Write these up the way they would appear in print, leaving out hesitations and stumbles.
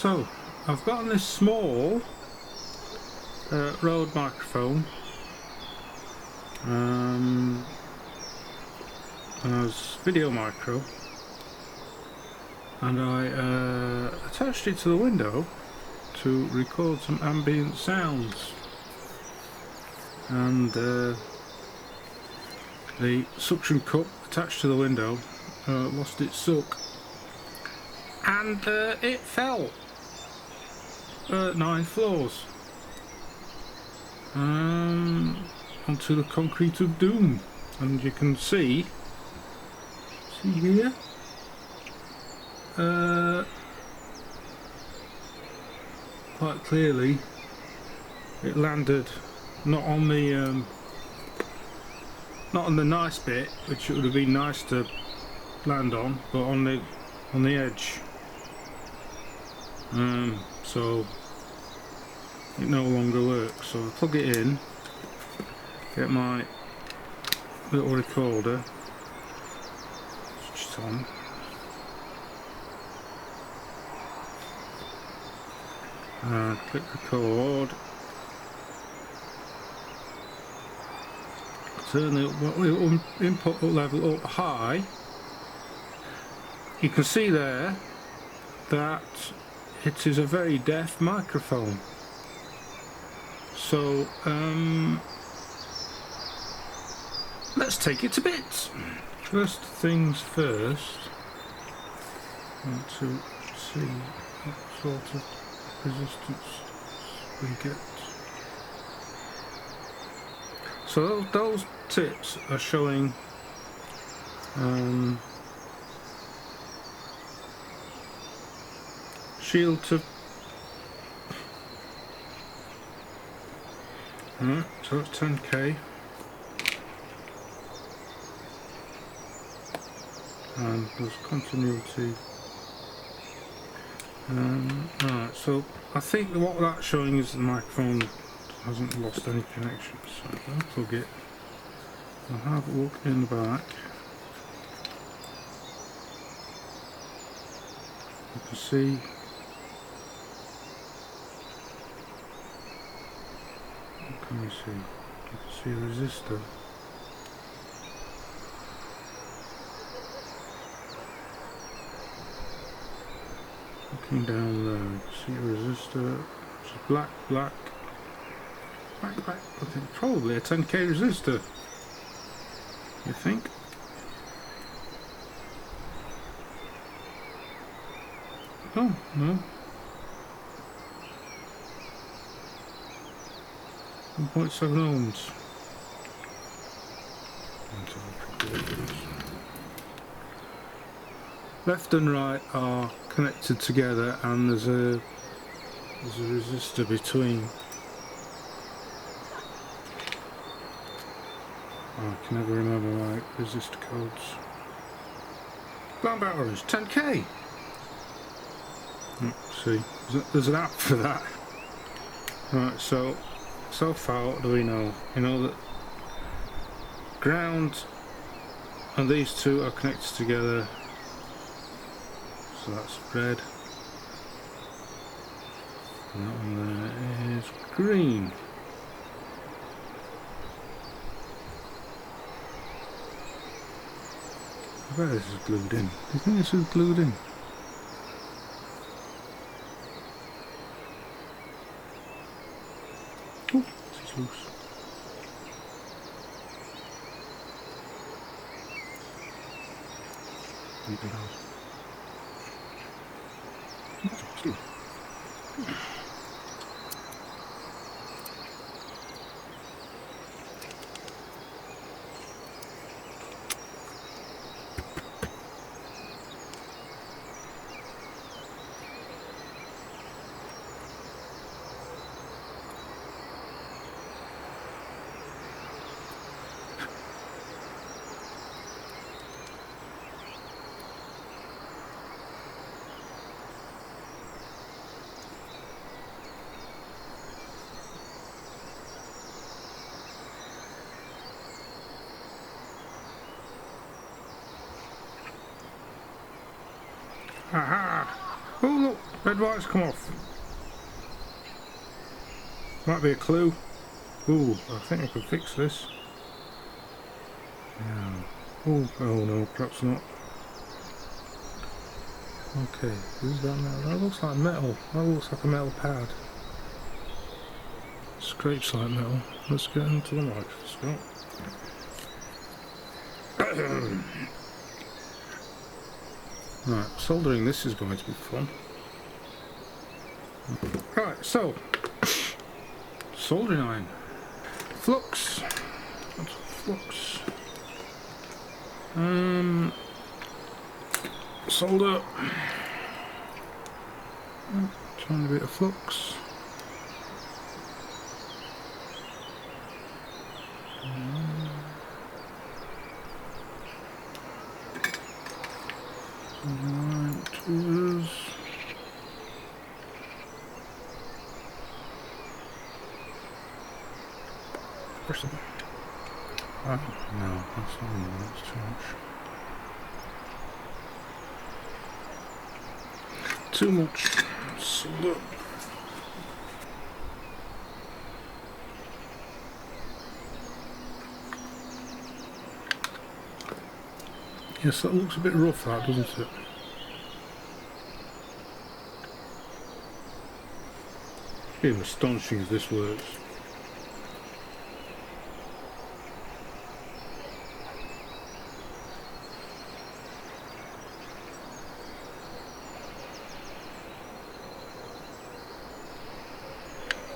So, I've gotten this small RODE microphone as video micro, and I attached it to the window to record some ambient sounds, and the suction cup attached to the window lost its suck, and it fell 9 floors onto the concrete of doom. And you can see here quite clearly it landed not on the nice bit, which it would have been nice to land on, but on the edge. So it no longer works. So I plug it in, get my little recorder, switch it on, and click record. Turn the input level up high. You can see there that it is a very deaf microphone. So let's take it to bits. First things first, I want to see what sort of resistance we get. So those tips are showing shield to so it's 10k, and there's continuity. Right, so I think what that's showing is the microphone hasn't lost any connection. So I'll plug it. I'll have a look in the back. You can see what can you see? You can see a resistor. Looking down there, you can see a resistor. It's black. I think probably a 10k resistor. You think? Oh no. 1.7 ohms. Left and right are connected together, and there's a resistor between. I can never remember my resistor codes. Brown batteries, 10k. See, there's an app for that. Right, so far what do we know? You know that ground and these two are connected together. So that's red. And that one there is green. I bet this is glued in. Do you think this is glued in? Oh, this is loose. Leave it out. Aha! Oh look, red wires come off. Might be a clue. Ooh, I think I can fix this. Yeah. Oh no, perhaps not. Okay, who's that metal? That looks like metal. That looks like a metal pad. Scrapes like metal. Let's get into the microscope. Right, soldering this is going to be fun. Right, so soldering iron. Flux. What's flux? Solder. Trying a bit of flux. Tools. Oh, no, that's not enough, that's too much. Too much solder. Yes, that looks a bit rough, that, doesn't it? It's astonishing if this works.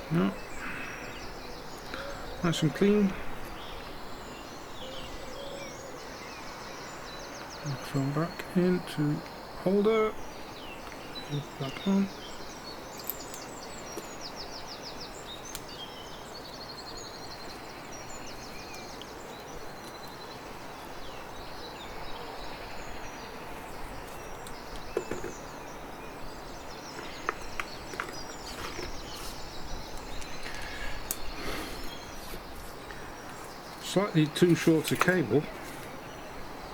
No. Nice and clean. Throw back into holder. Back on. Slightly too short a cable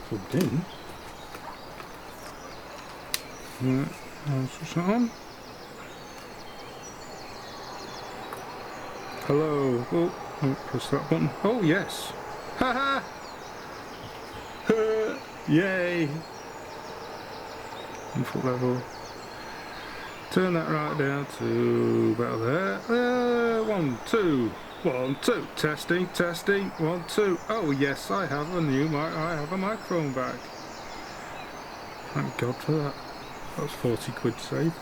plugged in. Right, I'll switch that on. Hello. Oh, press that button. Oh yes. Haha. Yay. Input level. Turn that right down to about there. 1, 2. 1, 2. Testing, testing. 1, 2. Oh yes, I have a new mic. I have a microphone back. Thank God for that. That's 40 quid saved.